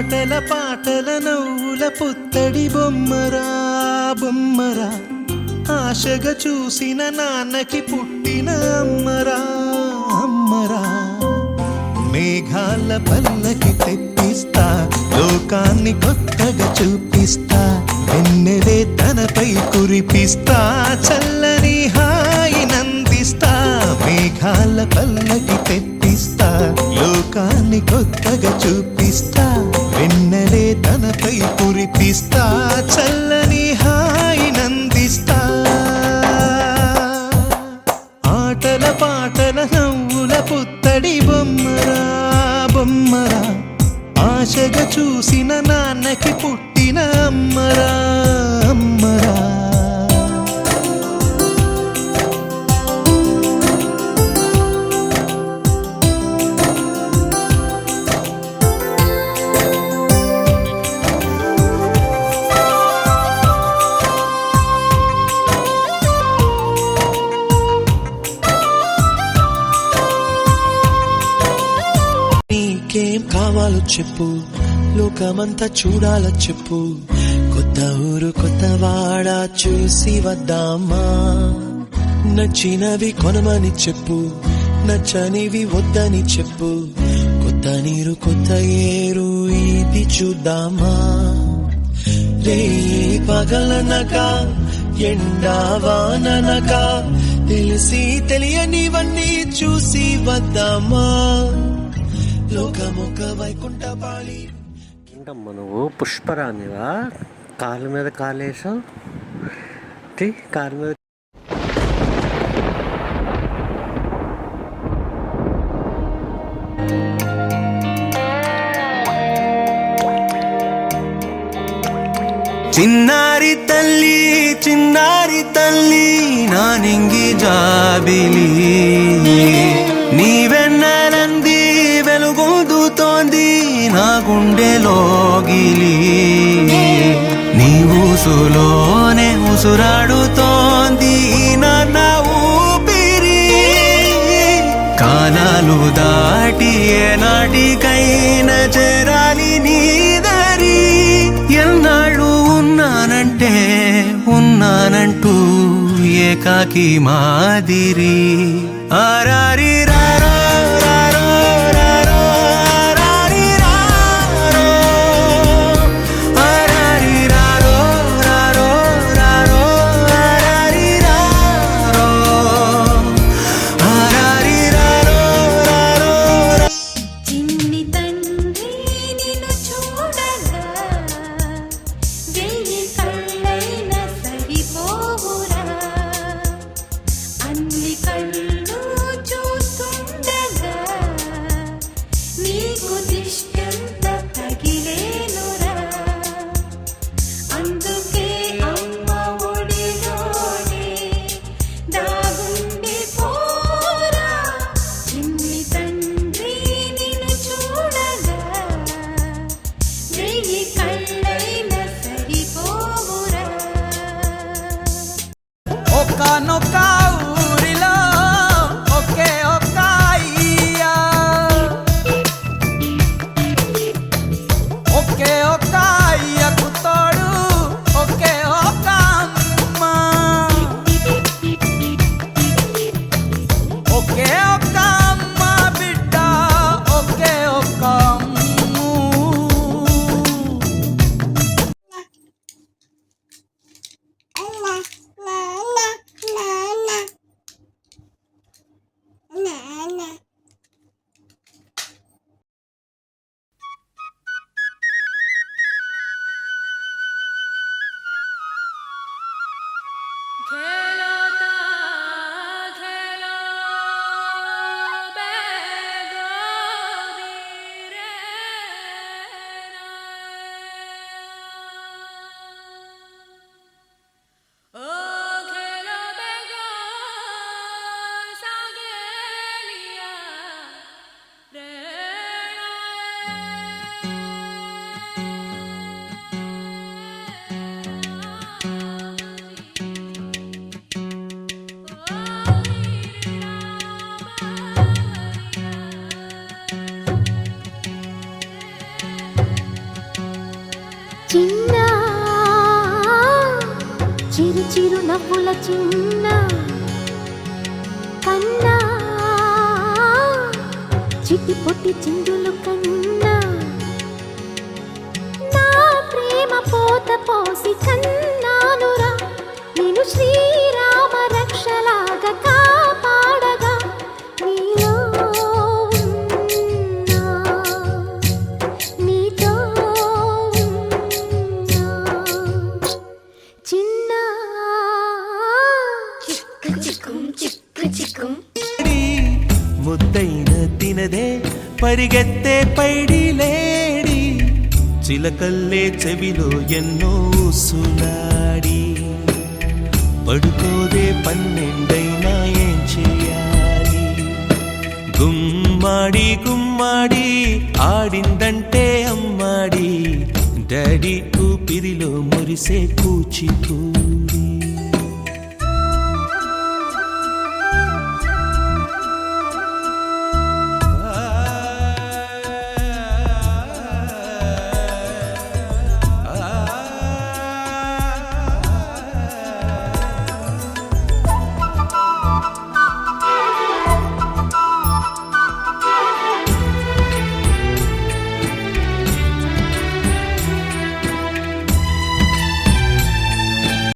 ఆటల పాటల నవ్వుల పుత్తడి బొమ్మరా బొమ్మరా, ఆశగా చూసిన నాన్నకి పుట్టిన అమ్మరా అమ్మరా. మేఘాల పల్లకి తెప్పిస్తా, లోకాన్ని కొత్తగా చూపిస్తా, వెన్నెలే తనపై కురిపిస్తా, చల్లని హాయి నందిస్తా. మేఘాల పల్లకి తెప్పిస్తా, లోకాన్ని కొత్తగా చూపిస్తా, వెన్నెలే తనపై కురిపిస్తా, చల్లని హాయి నందిస్తా. ఆటల పాటల నవ్వుల పుత్తడి బొమ్మరా బొమ్మరా, ఆశగా చూసిన నాన్నకి పుట్టిన అమ్మరా అమ్మరా. నీకేం కావాలో చెప్పు, లోకమంతా చూడాల చెప్పు, కొత్త ఊరు కొత్త వాడ చూసి వద్దామా. నచ్చినవి కొనమని చెప్పు, నచ్చనివి వద్దని చెప్పు, కొత్త నీరు కొత్త ఏరు ఇది చూద్దామా. రే పగలనగా ఎండావాననగా తెలిసి తెలియనివన్నీ చూసి వద్దామా. లోకమొక వైకుంఠపాళి. ఏంటమ్మా నువ్వు పుష్పరానివా? కాళ్ళ మీద కాలేసావు, కాళ్ళ మీద. చిన్నారి తల్లి నా నింగి జాబిలి, నీవెన్నెలంది వెలుగొందుతోంది నా గుండెలోగిలి, నీ ఊసులోనే ఉసురాడుతోంది నాన్న ఊపిరి. కాలాలు దాటి ఏనాటికైనా చేరాలి నీ దరి. ఎన్నాళ్ళు ఉన్నానంటూ ఏకాకి మాదిరి. ఆరారి రారో రారో రారో ఆరారి రారో, ఆరారి రారో రారో రారో ఆరారి రారో, ఆరారి రారో రారో. చిన్ని తండ్రి నిన్ను చూడగా వెయ్యి కళ్ళైన సరిపోవురా, అన్ని కళ్ళు చూస్తుండగా నీకు దిష్టంత తగిలేనురా. అందుకే అమ్మ ఒడిలోనే దాగుండి పోరా. చిన్ని తండ్రి నిన్ను చూడగా వెయ్యి కళ్ళైన సరిపోవురా. ఒక్కనొక్క ఊరిలో ఒకే ఒక్క అయ్యా, ఒక చిన్న చిరు చిరు నవ్వుల చిన్న కన్నా చిట్టి పొట్టి చిందులు కన్నా నా ప్రేమ పోత పోసి కన్నానురా నేను శ్రీరామ రక్షలాగా కాపాడగా నీలో ఉన్నా, నీతో ఉన్నా. చిన్న చిక్కు చిక్కుం చిక్కు చిక్కుం ముద్దైన తినదే పరిగెత్తే పైడి లేడి చిలకల్లే చెవిలో ఎన్నో సులాడి పడుకోదే పన్నెండైనా ఏం చేయాలి గుమ్మాడి గుమ్మాడి ఆడిందంటే అమ్మాడి డాడీ ఊపిరిలో మురిసే కూచిపూడి